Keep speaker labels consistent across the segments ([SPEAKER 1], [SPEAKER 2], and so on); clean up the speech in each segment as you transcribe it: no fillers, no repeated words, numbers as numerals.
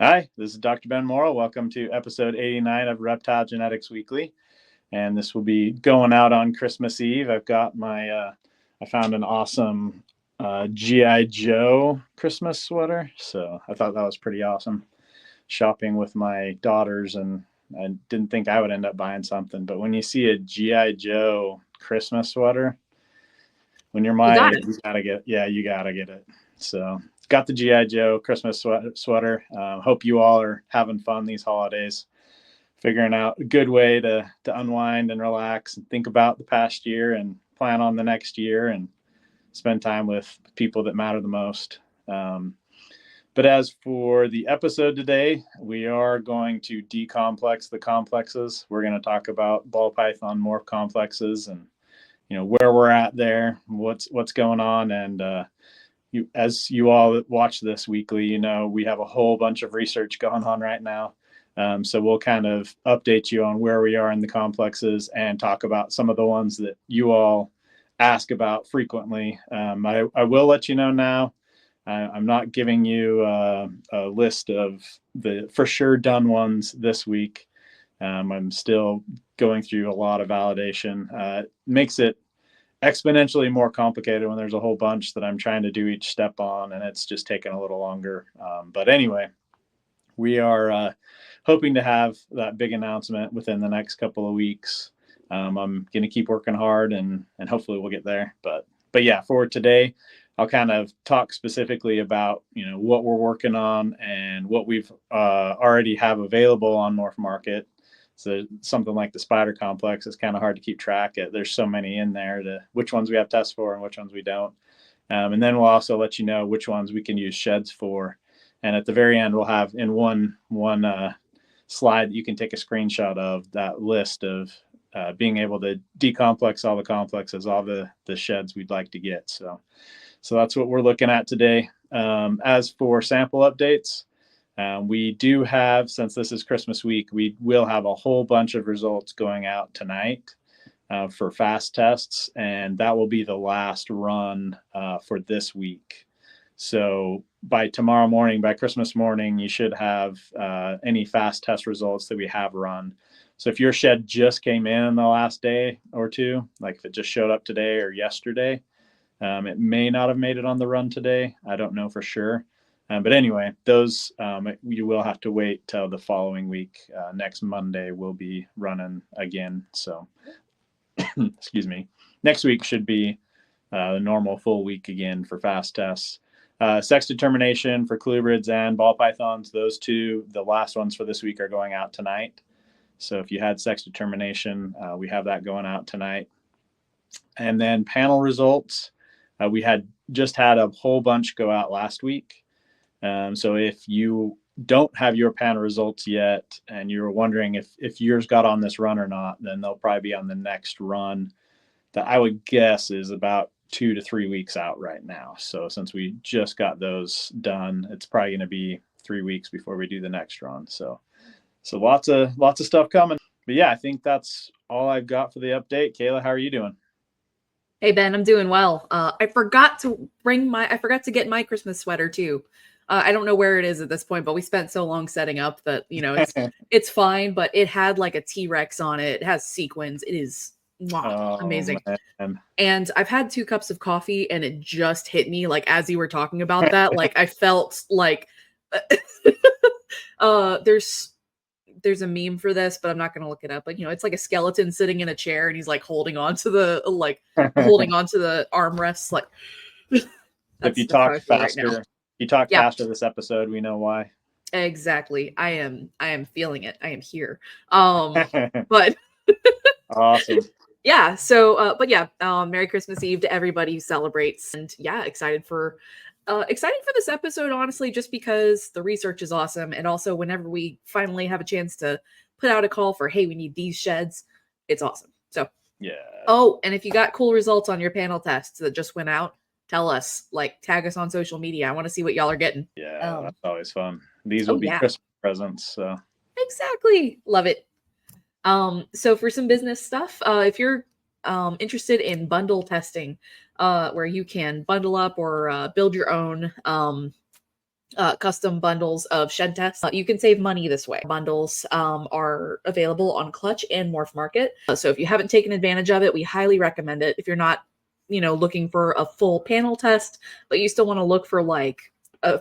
[SPEAKER 1] Hi, this is Dr. Ben Morrill. Welcome to episode 89 of Reptile Genetics Weekly. And this will be going out on Christmas Eve. I've got I found an awesome G.I. Joe Christmas sweater. So I thought that was pretty awesome. Shopping with my daughters, and I didn't think I would end up buying something. But when you see a G.I. Joe Christmas sweater, when you're
[SPEAKER 2] You
[SPEAKER 1] my
[SPEAKER 2] got
[SPEAKER 1] age,
[SPEAKER 2] it.
[SPEAKER 1] you gotta get it. So got the GI Joe Christmas sweater. Hope you all are having fun these holidays, figuring out a good way to unwind and relax and think about the past year and plan on the next year and spend time with people that matter the most. But as for the episode today, we are going to decomplex the complexes. We're going to talk about ball python morph complexes and where we're at there, what's going on, and as you all watch this weekly, we have a whole bunch of research going on right now. So we'll kind of update you on where we are in the complexes and talk about some of the ones that you all ask about frequently. I will let you know now. I'm not giving you a list of the for sure done ones this week. I'm still going through a lot of validation. It makes it exponentially more complicated when there's a whole bunch that I'm trying to do each step on, and it's just taking a little longer. But anyway, we are hoping to have that big announcement within the next couple of weeks. I'm going to keep working hard, and hopefully we'll get there. But yeah, for today, I'll kind of talk specifically about what we're working on and what we've already have available on Morph Market. So something like the spider complex is kind of hard to keep track of. There's so many in there to which ones we have tests for and which ones we don't. And then we'll also let you know which ones we can use sheds for. And at the very end, we'll have in one slide that you can take a screenshot of that list of being able to decomplex all the complexes, all the sheds we'd like to get. So that's what we're looking at today. As for sample updates, we do have, since this is Christmas week, we will have a whole bunch of results going out tonight for fast tests, and that will be the last run for this week. So by tomorrow morning, by Christmas morning, you should have any fast test results that we have run. So if your shed just came in the last day or two, like if it just showed up today or yesterday, it may not have made it on the run today. I don't know for sure. But anyway, those you will have to wait till the following week. Next Monday we'll be running again. So, excuse me. Next week should be the normal full week again for fast tests. Sex determination for colubrids and ball pythons, those two, the last ones for this week, are going out tonight. So if you had sex determination, we have that going out tonight. And then panel results, we had just had a whole bunch go out last week. So if you don't have your panel results yet and you're wondering if yours got on this run or not, then they'll probably be on the next run that I would guess is about 2 to 3 weeks out right now. So since we just got those done, it's probably going to be 3 weeks before we do the next run. So lots of stuff coming. But yeah, I think that's all I've got for the update. Kayla, how are you doing?
[SPEAKER 2] Hey Ben, I'm doing well. I forgot to get my Christmas sweater too. I don't know where it is at this point, but we spent so long setting up that it's fine. But it had like a T-Rex on it. It has sequins. It is
[SPEAKER 1] Oh
[SPEAKER 2] amazing.
[SPEAKER 1] man.
[SPEAKER 2] And I've had 2 cups of coffee, and it just hit me like as you were talking about that. Like I felt like there's a meme for this, but I'm not gonna look it up. But it's like a skeleton sitting in a chair, and he's like holding on to the armrests. Like
[SPEAKER 1] If you
[SPEAKER 2] that's how
[SPEAKER 1] talk
[SPEAKER 2] I feel right now.
[SPEAKER 1] faster, you talk
[SPEAKER 2] Yeah,
[SPEAKER 1] faster this episode, we know why.
[SPEAKER 2] exactly. I am feeling it. I am here. But
[SPEAKER 1] Awesome.
[SPEAKER 2] yeah. So, but yeah. Merry Christmas Eve to everybody who celebrates, and yeah, excited for this episode, honestly, just because the research is awesome. And also, whenever we finally have a chance to put out a call for, hey, we need these sheds, it's awesome. So,
[SPEAKER 1] Yeah.
[SPEAKER 2] oh, and if you got cool results on your panel tests that just went out, tell us, like, tag us on social media. I want to see what y'all are getting.
[SPEAKER 1] Yeah, that's always fun. These will
[SPEAKER 2] Oh,
[SPEAKER 1] be
[SPEAKER 2] yeah,
[SPEAKER 1] Christmas presents. So
[SPEAKER 2] exactly. Love it. So for some business stuff, if you're interested in bundle testing, where you can bundle up or build your own custom bundles of shed tests. You can save money this way. Bundles are available on Clutch and Morph Market. So if you haven't taken advantage of it, we highly recommend it. If you're not, looking for a full panel test, but you still want to look for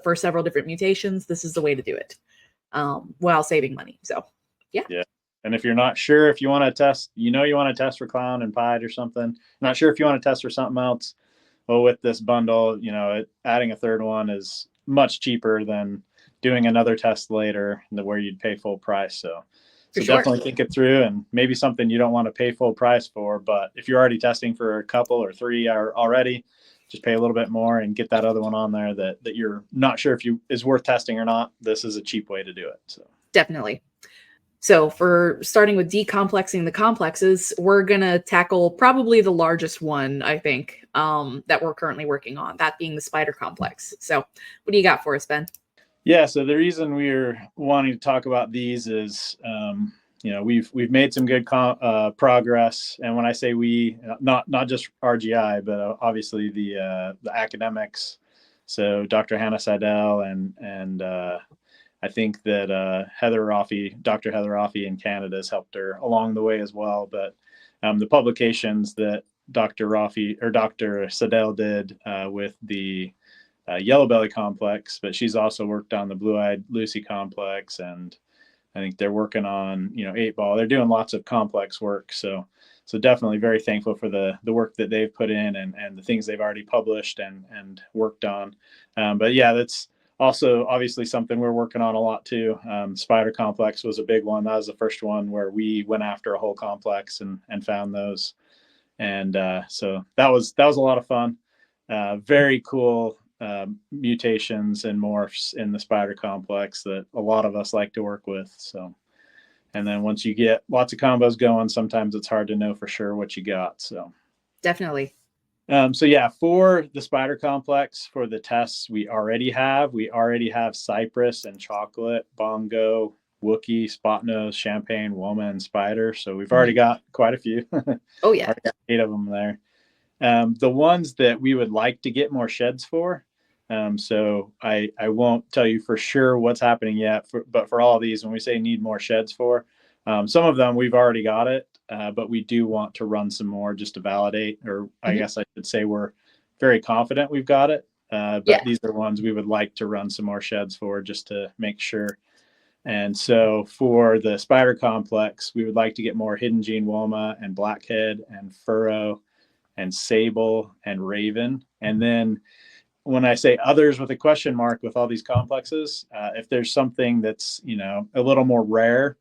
[SPEAKER 2] for several different mutations, this is the way to do it while saving money. So, yeah.
[SPEAKER 1] Yeah. And if you're not sure if you want to test, you want to test for clown and pied or something, not sure if you want to test for something else, well, with this bundle, adding a third one is much cheaper than doing another test later where you'd pay full price. So definitely think it through, and maybe something you don't want to pay full price for. But if you're already testing for a couple or three already, just pay a little bit more and get that other one on there that you're not sure if is worth testing or not. This is a cheap way to do it. So
[SPEAKER 2] definitely. So for starting with decomplexing the complexes, we're going to tackle probably the largest one, I think, that we're currently working on, that being the spider complex. So what do you got for us, Ben?
[SPEAKER 1] Yeah, so the reason we're wanting to talk about these is, we've made some good progress. And when I say we, not just RGI, but obviously the academics. So Dr. Hannah Seidel and I think that Dr. Heather Rafi in Canada has helped her along the way as well. But the publications that Dr. Rafi or Dr. Seidel did with the yellow belly complex, but she's also worked on the Blueeyed Lucy complex, and I think they're working on Eightball. They're doing lots of complex work. So definitely very thankful for the work that they've put in and the things they've already published and worked on. But yeah, that's also obviously something we're working on a lot too. Spider complex was a big one. That was the first one where we went after a whole complex and found those. And so that was a lot of fun. Very cool mutations and morphs in the spider complex that a lot of us like to work with. So, and then once you get lots of combos going, sometimes it's hard to know for sure what you got. So
[SPEAKER 2] definitely.
[SPEAKER 1] So yeah, for the spider complex, for the tests we already have Cypress and chocolate, bongo, Wookie, spot nose, champagne, Woma, and spider. So we've already got quite a few.
[SPEAKER 2] Oh yeah.
[SPEAKER 1] Already got 8 of them there. The ones that we would like to get more sheds for. So I won't tell you for sure what's happening yet, but for all of these, when we say need more sheds for, some of them we've already got it, but we do want to run some more just to validate, or I guess I should say we're very confident we've got it. But these are ones we would like to run some more sheds for just to make sure. And so for the spider complex, we would like to get more hidden gene Woma and blackhead and furrow and sable and raven. And then when I say others with a question mark with all these complexes, if there's something that's, a little more rare,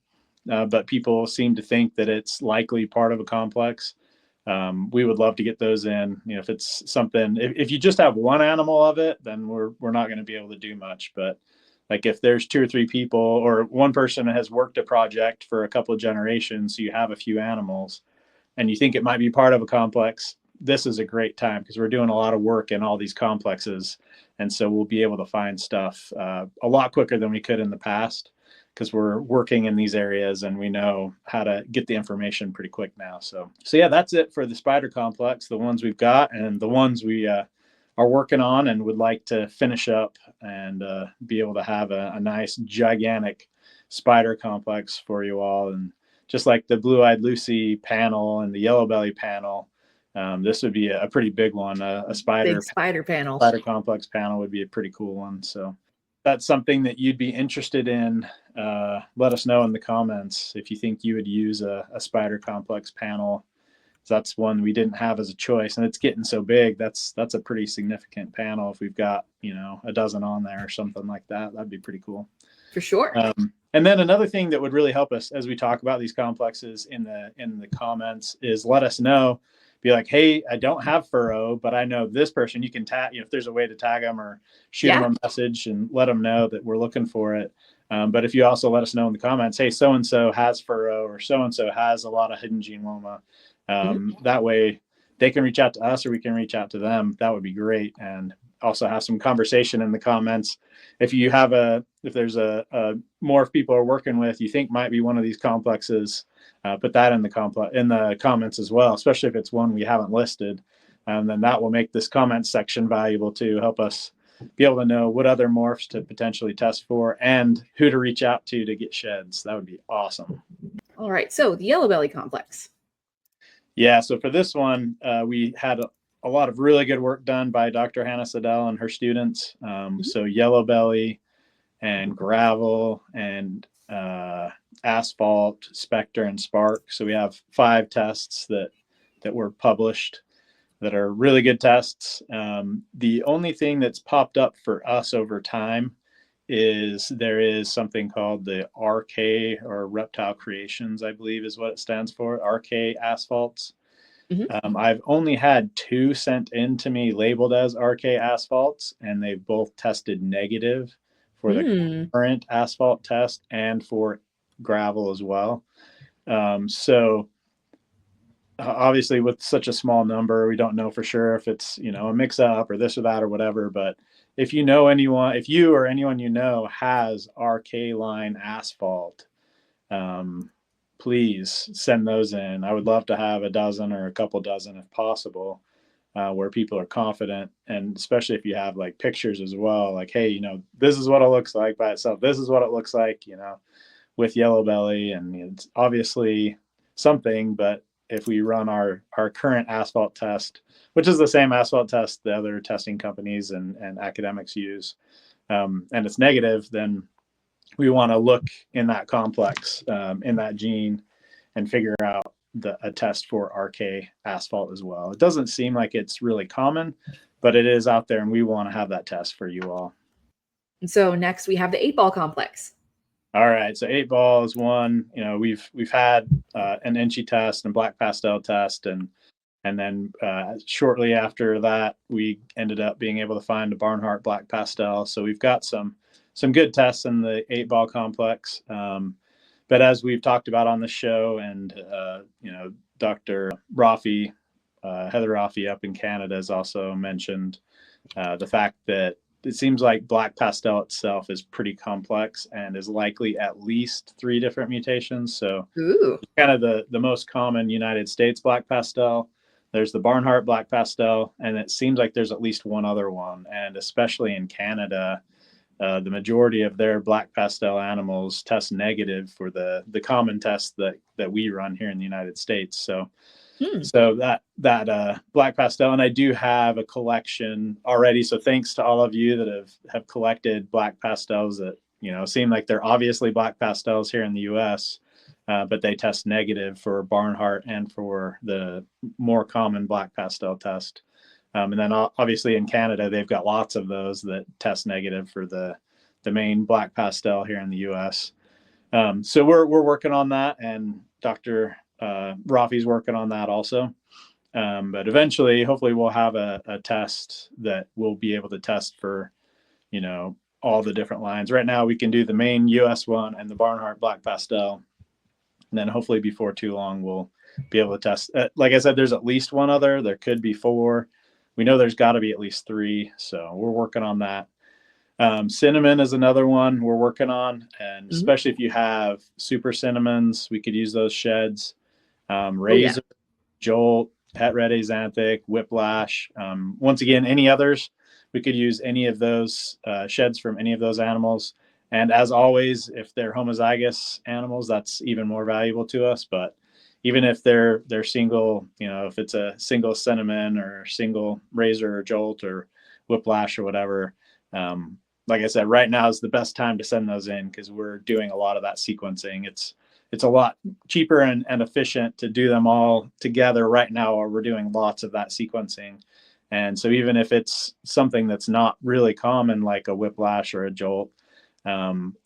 [SPEAKER 1] but people seem to think that it's likely part of a complex, we would love to get those in. If it's something, if you just have one animal of it, then we're not going to be able to do much. But like if there's 2 or 3 people or one person has worked a project for a couple of generations, so you have a few animals and you think it might be part of a complex, this is a great time because we're doing a lot of work in all these complexes. And so we'll be able to find stuff a lot quicker than we could in the past because we're working in these areas and we know how to get the information pretty quick now. So yeah, that's it for the spider complex, the ones we've got and the ones we are working on and would like to finish up and be able to have a nice gigantic spider complex for you all. And just like the Blueeyed Lucy panel and the yellow belly panel, this would be a pretty big one. A spider
[SPEAKER 2] panel.
[SPEAKER 1] Spider complex panel would be a pretty cool one. So that's something that you'd be interested in. Let us know in the comments if you think you would use a spider complex panel. That's one we didn't have as a choice, and it's getting so big. That's a pretty significant panel. If we've got a dozen on there or something like that, that'd be pretty cool.
[SPEAKER 2] For sure.
[SPEAKER 1] And then another thing that would really help us as we talk about these complexes in the comments is let us know. Be like, hey, I don't have furrow, but I know this person. You can tag, if there's a way to tag them or shoot them a message and let them know that we're looking for it. But if you also let us know in the comments, hey, so-and-so has furrow or so-and-so has a lot of hidden gene Woma. That way they can reach out to us or we can reach out to them. That would be great. And also have some conversation in the comments. If there's a morph people are working with, you think might be one of these complexes, put that in the comments as well, especially if it's one we haven't listed. Then that will make this comment section valuable too. Help us be able to know what other morphs to potentially test for and who to reach out to get sheds. That would be awesome.
[SPEAKER 2] All right. So the yellow belly complex.
[SPEAKER 1] Yeah. So for this one, we had a lot of really good work done by Dr. Hannah Siddell and her students. So yellow belly and gravel and asphalt, specter, and spark. So we have 5 tests that were published that are really good tests. The only thing that's popped up for us over time is there is something called the RK, or Reptile Creations, I believe is what it stands for, RK asphalts. I've only had 2 sent in to me labeled as RK asphalts, and they've both tested negative for the current asphalt test and for gravel as well. So obviously with such a small number, we don't know for sure if it's, a mix up or this or that or whatever. But if you know anyone, if you or anyone you know has RK line asphalt, please send those in. I would love to have a dozen or a couple dozen if possible, where people are confident. And especially if you have like pictures as well, like, hey, this is what it looks like by itself. This is what it looks like, with yellow belly. And it's obviously something, but if we run our current asphalt test, which is the same asphalt test the other testing companies and academics use, and it's negative, then we want to look in that complex, in that gene, and figure out a test for RK asphalt as well. It doesn't seem like it's really common, but it is out there, and we want to have that test for you all.
[SPEAKER 2] And so next we have the 8-ball complex.
[SPEAKER 1] All right, so 8-ball is one. We've had an Inchy test and black pastel test, and then shortly after that, we ended up being able to find a Barnhart black pastel. So we've got some good tests in the 8-ball complex. But as we've talked about on the show, and Dr. Rafi, Heather Rafi up in Canada has also mentioned the fact that it seems like black pastel itself is pretty complex and is likely at least 3 different mutations. So kind of the most common United States black pastel. There's the Barnhart black pastel, and it seems like there's at least one other one. And especially in Canada, the majority of their black pastel animals test negative for the common test that we run here in the United States. So that black pastel, and I do have a collection already. So thanks to all of you that have collected black pastels that seem like they're obviously black pastels here in the U.S., but they test negative for Barnhart and for the more common black pastel test. And then obviously in Canada, they've got lots of those that test negative for the main black pastel here in the U.S. So we're working on that, and Dr. Rafi's working on that also. But eventually, hopefully we'll have a test that we'll be able to test for, all the different lines. Right now we can do the main US one and the Barnhart black pastel. And then hopefully before too long, we'll be able to test. Like I said, there's at least one other. There could be 4. We know there's got to be at least 3. So we're working on that. Cinnamon is another one we're working on. And especially if you have super cinnamons, we could use those sheds. Razor, Jolt, Pet Red Axanthic, Whiplash. Once again, any others, we could use any of those sheds from any of those animals. And as always, if they're homozygous animals, that's even more valuable to us. But even if they're single, if it's a single cinnamon or single razor or Jolt or Whiplash or whatever, like I said, right now is the best time to send those in because we're doing a lot of that sequencing. It's a lot cheaper and efficient to do them all together right now, or we're doing lots of that sequencing. And so even if it's something that's not really common, like a Whiplash or a Jolt,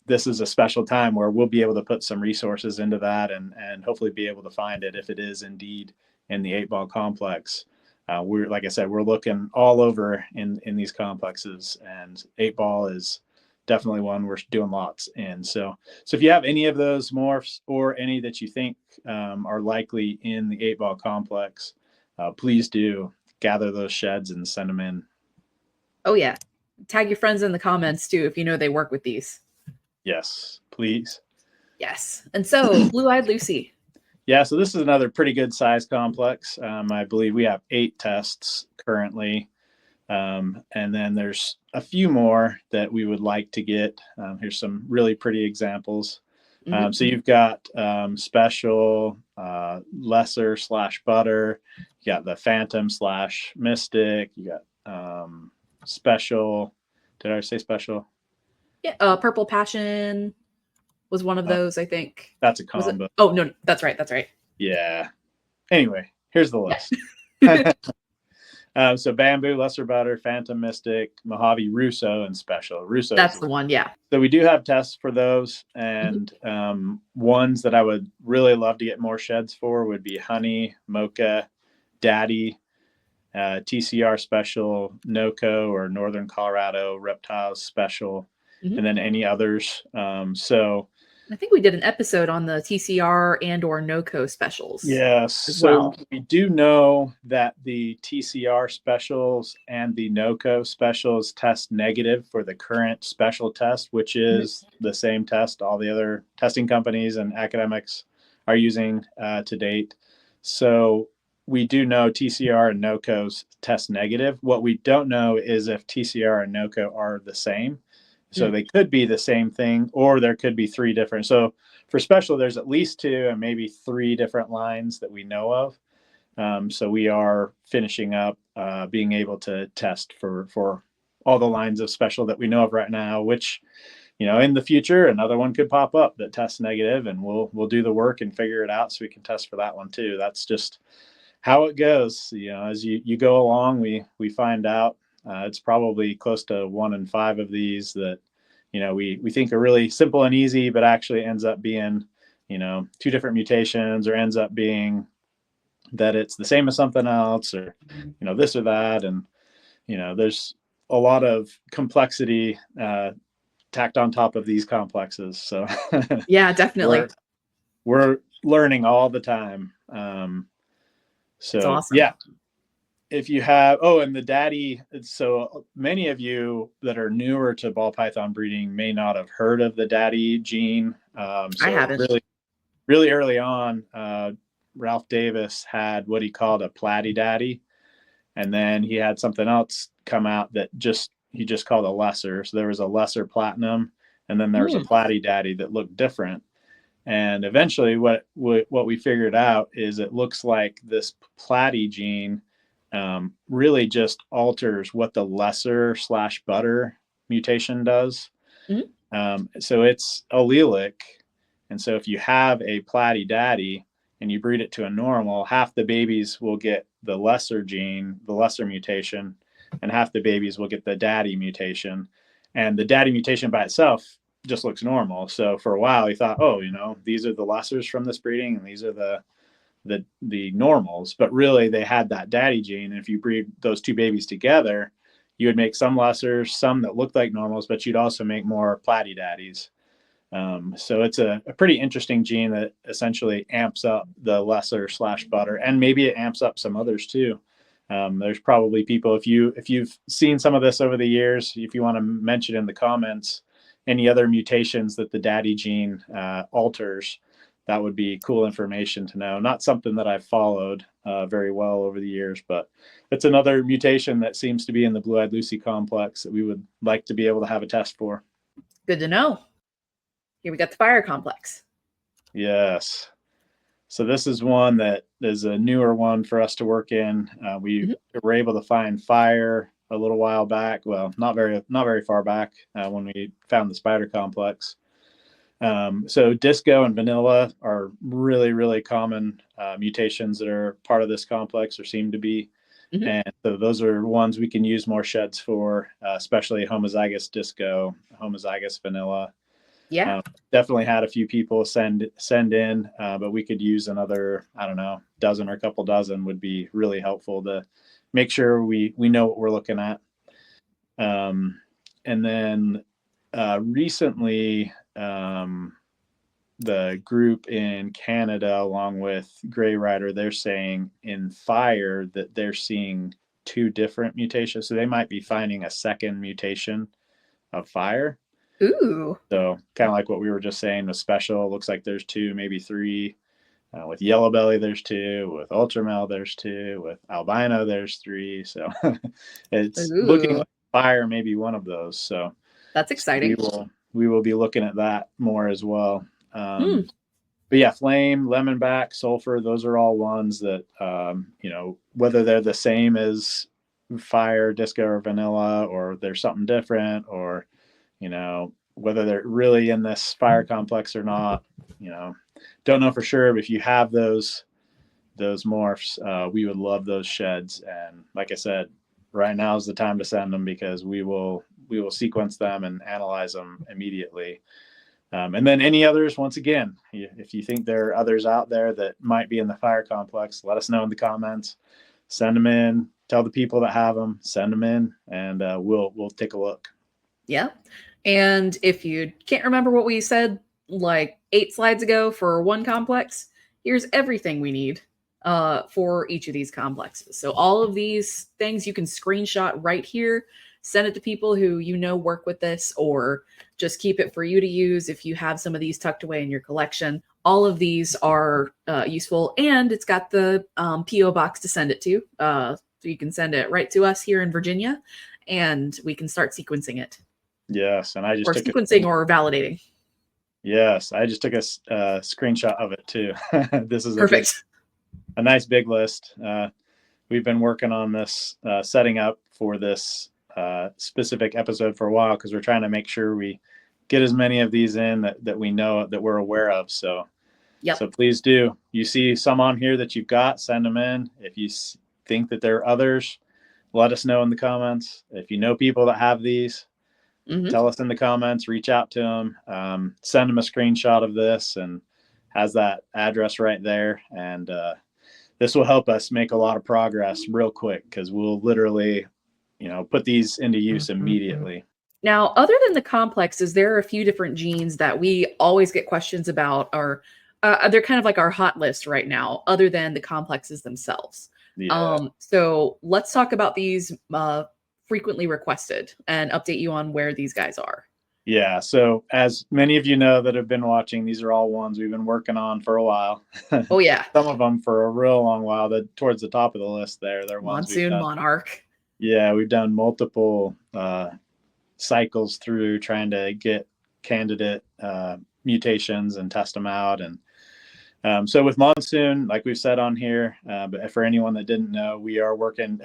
[SPEAKER 1] this is a special time where we'll be able to put some resources into that and hopefully be able to find it if it is indeed in the 8-ball complex. Like I said, we're looking all over in these complexes, and 8-ball is definitely one we're doing lots in. So if you have any of those morphs or any that you think are likely in the 8-ball complex, please do gather those sheds and send them in.
[SPEAKER 2] Oh yeah. Tag your friends in the comments too if you know they work with these.
[SPEAKER 1] Yes, please.
[SPEAKER 2] Yes. And so Blueeyed Lucy.
[SPEAKER 1] Yeah, so this is another pretty good size complex. I believe we have 8 tests currently. And then there's a few more that we would like to get. Here's some really pretty examples. So you've got special, lesser slash butter. You got the phantom slash mystic. You got special. Did I say special?
[SPEAKER 2] Yeah, Purple Passion was one of those, I think.
[SPEAKER 1] That's a
[SPEAKER 2] Was it?
[SPEAKER 1] combo.
[SPEAKER 2] Oh, no, that's right. That's right.
[SPEAKER 1] Yeah. Anyway, here's the list. So bamboo, lesser butter, phantom mystic, Mojave, Russo, and special. Russo.
[SPEAKER 2] That's the one. Yeah.
[SPEAKER 1] So we do have tests for those, and ones that I would really love to get more sheds for would be honey, mocha, daddy, TCR special, NOCO or Northern Colorado Reptiles special, and then any others. So
[SPEAKER 2] I think we did an episode on the TCR and or NOCO specials.
[SPEAKER 1] Yes. So we do know that the TCR specials and the NOCO specials test negative for the current special test, which is the same test all the other testing companies and academics are using to date. So we do know TCR and NOCOs test negative. What we don't know is if TCR and NOCO are the same. So they could be the same thing, or there could be three different. So for special, there's at least two and maybe three different lines that we know of. So we are finishing up being able to test for all the lines of special that we know of right now, which, in the future, another one could pop up that tests negative, and we'll do the work and figure it out so we can test for that one too. That's just how it goes. As you go along, we find out. It's probably close to 1 in 5 of these that, we think are really simple and easy, but actually ends up being, 2 different mutations, or ends up being that it's the same as something else, or, this or that. And, there's a lot of complexity tacked on top of these complexes. So
[SPEAKER 2] yeah, definitely.
[SPEAKER 1] we're learning all the time. So
[SPEAKER 2] awesome.
[SPEAKER 1] Yeah. If you have, and the daddy, so many of you that are newer to ball python breeding may not have heard of the daddy gene.
[SPEAKER 2] I haven't.
[SPEAKER 1] Really, really early on, Ralph Davis had what he called a platy daddy. And then he had something else come out that he just called a lesser. So there was a lesser platinum, and then there was a platy daddy that looked different. And eventually what we figured out is it looks like this platy gene really just alters what the lesser slash butter mutation does. So it's allelic. And so if you have a platy daddy and you breed it to a normal, half the babies will get the lesser gene, the lesser mutation, and half the babies will get the daddy mutation. And the daddy mutation by itself just looks normal. So for a while he thought, these are the lessers from this breeding, and these are the normals, but really they had that daddy gene. And if you breed those two babies together, you would make some lessers, some that looked like normals, but you'd also make more platy daddies. So it's a pretty interesting gene that essentially amps up the lesser slash butter, and maybe it amps up some others too. There's probably people, if you've seen some of this over the years, if you want to mention in the comments any other mutations that the daddy gene alters, that would be cool information to know. Not something that I've followed very well over the years, but it's another mutation that seems to be in the Blueeyed Lucy complex that we would like to be able to have a test for.
[SPEAKER 2] Good to know. Here we got the fire complex.
[SPEAKER 1] Yes. So this is one that is a newer one for us to work in. We were able to find fire a little while back. Well, not very far back when we found the spider complex. So disco and vanilla are really, really common mutations that are part of this complex, or seem to be. And so those are ones we can use more sheds for, especially homozygous disco, homozygous vanilla.
[SPEAKER 2] Yeah.
[SPEAKER 1] Definitely had a few people send in, but we could use another, dozen or a couple dozen would be really helpful to make sure we know what we're looking at. And then recently, the group in Canada, along with Gray Rider, they're saying in fire that they're seeing 2 different mutations. So they might be finding a second mutation of fire.
[SPEAKER 2] Ooh.
[SPEAKER 1] So kind of like what we were just saying with special, it looks like there's 2, maybe 3 With yellow belly, there's 2. With ultramel, there's 2. With albino, there's 3. So it's looking
[SPEAKER 2] Ooh,
[SPEAKER 1] like fire, maybe one of those. So,
[SPEAKER 2] that's exciting.
[SPEAKER 1] we will be looking at that more as well.
[SPEAKER 2] Hmm.
[SPEAKER 1] But yeah, flame, lemonback, sulfur, those are all ones that, whether they're the same as fire, disco, or vanilla, or there's something different, or, whether they're really in this fire complex or not, don't know for sure. But if you have those morphs, we would love those sheds. And like I said, right now is the time to send them, because we will sequence them and analyze them immediately. And then any others, once again, if you think there are others out there that might be in the fire complex, let us know in the comments. Send them in. Tell the people that have them. Send them in, and we'll take a look.
[SPEAKER 2] Yeah. And if you can't remember what we said like 8 slides ago for one complex, here's everything we need for each of these complexes. So all of these things you can screenshot right here, send it to people who work with this, or just keep it for you to use if you have some of these tucked away in your collection. All of these are useful, and it's got the PO box to send it to. So you can send it right to us here in Virginia, and we can start sequencing it.
[SPEAKER 1] Yes, and I just
[SPEAKER 2] Or
[SPEAKER 1] took
[SPEAKER 2] sequencing or validating.
[SPEAKER 1] Yes, I just took a screenshot of it too. This is
[SPEAKER 2] Perfect.
[SPEAKER 1] a nice big list. We've been working on this, setting up for this specific episode for a while, because we're trying to make sure we get as many of these in that we know, that we're aware of. So,
[SPEAKER 2] Yep.
[SPEAKER 1] so please do. You see some on here that you've got, send them in. If you think that there are others, let us know in the comments. If you know people that have these, tell us in the comments, reach out to them, send them a screenshot of this, and has that address right there. And this will help us make a lot of progress real quick, because we'll literally, put these into use immediately.
[SPEAKER 2] Now, other than the complexes, there are a few different genes that we always get questions about, or they're kind of like our hot list right now, other than the complexes themselves.
[SPEAKER 1] Yeah.
[SPEAKER 2] So let's talk about these frequently requested and update you on where these guys are.
[SPEAKER 1] Yeah. So as many of you know that have been watching, these are all ones we've been working on for a while.
[SPEAKER 2] Oh, yeah.
[SPEAKER 1] Some of them for a real long while. Towards the top of the list there, they're ones we've
[SPEAKER 2] Monsoon
[SPEAKER 1] done.
[SPEAKER 2] Monarch.
[SPEAKER 1] Yeah, we've done multiple cycles through trying to get candidate mutations and test them out. And so with Monsoon, like we've said on here, but for anyone that didn't know, we are working,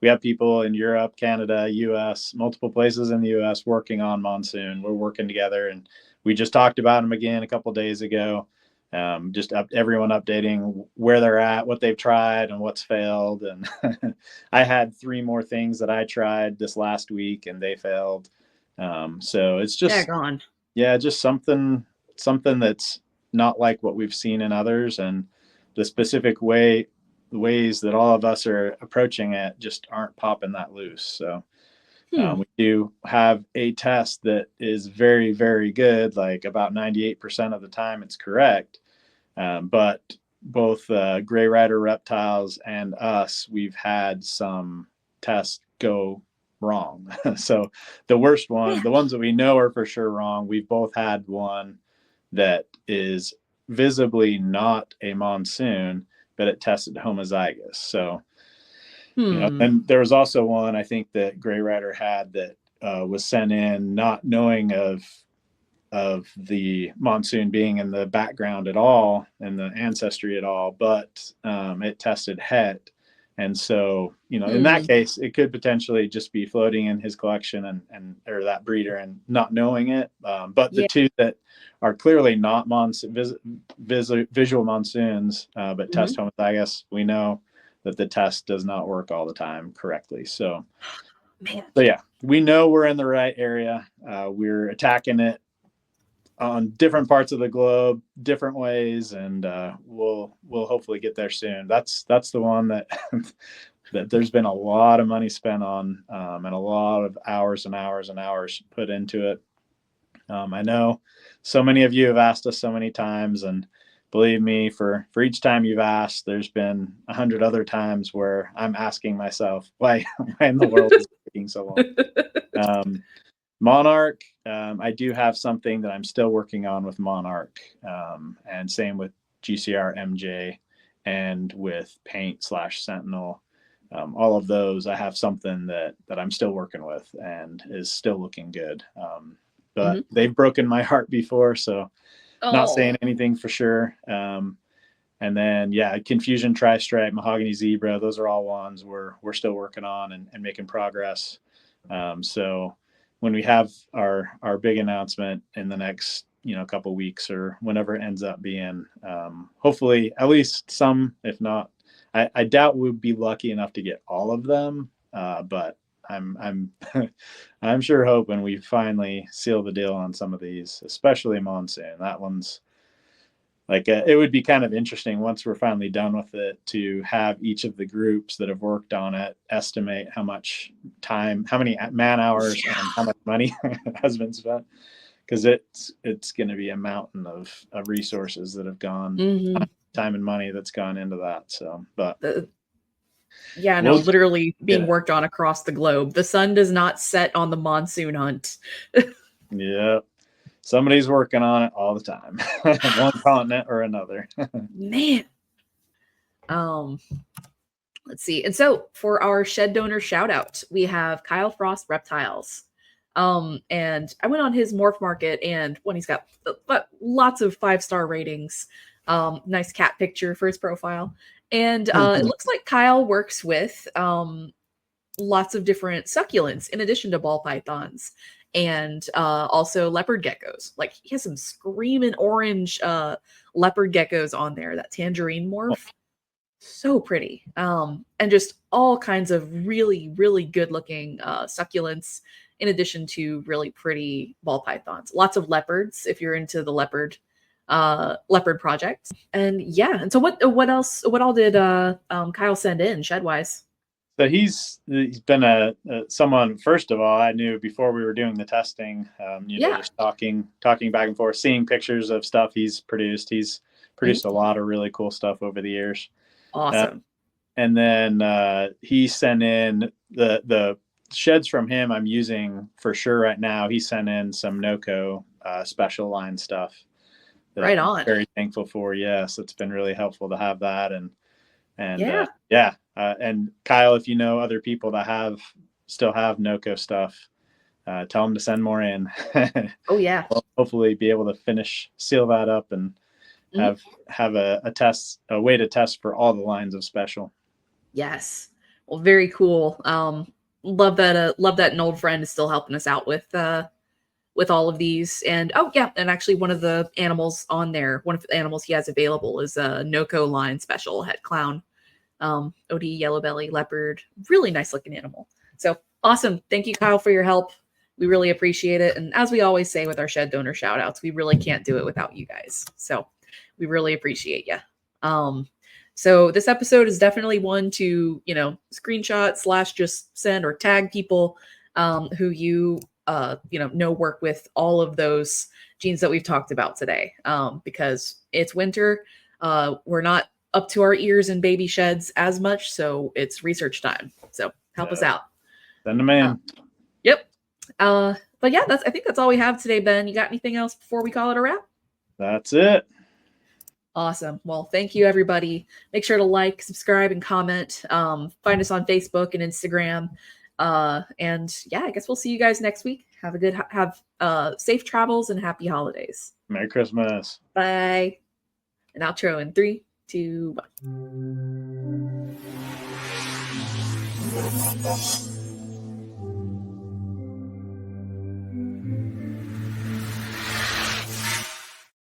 [SPEAKER 1] we have people in Europe, Canada, US, multiple places in the US working on Monsoon. We're working together, and we just talked about them again a couple of days ago. Everyone updating where they're at, what they've tried, and what's failed. And I had 3 more things that I tried this last week, and they failed. So it's just, just something that's not like what we've seen in others, and the specific ways that all of us are approaching it just aren't popping that loose. So we do have a test that is very, very good, like about 98% of the time it's correct. But both Gray Rider Reptiles and us, we've had some tests go wrong. So the worst one, the ones that we know are for sure wrong, we've both had one that is visibly not a Monsoon, but it tested homozygous. So, and there was also one, I think, that Gray Rider had that was sent in not knowing of the Monsoon being in the background at all, and the ancestry at all, but it tested het. And so, in that case, it could potentially just be floating in his collection and or that breeder and not knowing it. But the 2 that are clearly not visual Monsoons, but test homozygous, we know that the test does not work all the time correctly. So, yeah, we know we're in the right area. We're attacking it on different parts of the globe, different ways, and we'll hopefully get there soon. That's the one that that there's been a lot of money spent on, and a lot of hours and hours and hours put into it. I know so many of you have asked us so many times, and believe me, for each time you've asked, there's been 100 other times where I'm asking myself, why in the world is it taking so long? Monarch, I do have something that I'm still working on with Monarch, and same with GCR MJ and with paint/Sentinel. All of those, I have something that I'm still working with and is still looking good. But they've broken my heart before, so not saying anything for sure. And then, yeah, Confusion Tri-Stripe, Mahogany Zebra, those are all ones we're still working on and making progress. So when we have our big announcement in the next, couple weeks or whenever it ends up being, hopefully at least some, if not, I doubt we'd be lucky enough to get all of them. But I'm I'm sure hoping we finally seal the deal on some of these, especially Monsoon. That one's like, it would be kind of interesting once we're finally done with it to have each of the groups that have worked on it estimate how much time, how many man hours, and how much money has been spent. Because it's going to be a mountain of resources that have gone, time and money that's gone into that. So, but
[SPEAKER 2] literally being worked on across the globe. The sun does not set on the monsoon hunt.
[SPEAKER 1] Yeah. Somebody's working on it all the time. One continent or another.
[SPEAKER 2] Man. Let's see. And so for our shed donor shout out, we have Kyle Frost Reptiles. And I went on his morph market, and when he's got lots of 5-star ratings, nice cat picture for his profile. And it looks like Kyle works with lots of different succulents in addition to ball pythons. And also leopard geckos. Like, he has some screaming orange leopard geckos on there, that tangerine morph. So pretty. And just all kinds of really, really good looking succulents, in addition to really pretty ball pythons. Lots of leopards, if you're into the leopard project. And yeah, and so what all did Kyle send in shed-wise?
[SPEAKER 1] So he's been someone, first of all, I knew before we were doing the testing, just talking back and forth, seeing pictures of stuff he's produced. He's produced a lot of really cool stuff over the years.
[SPEAKER 2] Awesome.
[SPEAKER 1] And then he sent in the sheds from him I'm using for sure right now. He sent in some NOCO special line stuff.
[SPEAKER 2] Right on.
[SPEAKER 1] I'm very thankful for. Yes, it's been really helpful to have that. And Kyle, if you know other people that still have NOCO stuff, tell them to send more in.
[SPEAKER 2] Oh yeah.
[SPEAKER 1] We'll hopefully be able to seal that up and have a way to test for all the lines of special.
[SPEAKER 2] Yes. Well, very cool. Love that an old friend is still helping us out with all of these. And and actually one of the animals on there, one of the animals he has available is a NOCO line special het clown. OD yellow belly leopard, really nice looking animal. So awesome. Thank you, Kyle, for your help. We really appreciate it. And as we always say with our shed donor shout outs, we really can't do it without you guys. So we really appreciate you. So this episode is definitely one to, screenshot / just send or tag people who you work with all of those genes that we've talked about today. Because it's winter. We're not up to our ears in baby sheds as much, so it's research time. So help us out.
[SPEAKER 1] Send them in.
[SPEAKER 2] Yep. But yeah, I think that's all we have today, Ben. You got anything else before we call it a wrap?
[SPEAKER 1] That's it.
[SPEAKER 2] Awesome. Well, thank you, everybody. Make sure to like, subscribe, and comment. Find us on Facebook and Instagram. And yeah, I guess we'll see you guys next week. Have safe travels and happy holidays.
[SPEAKER 1] Merry Christmas.
[SPEAKER 2] Bye. An outro in 3, 2, 1.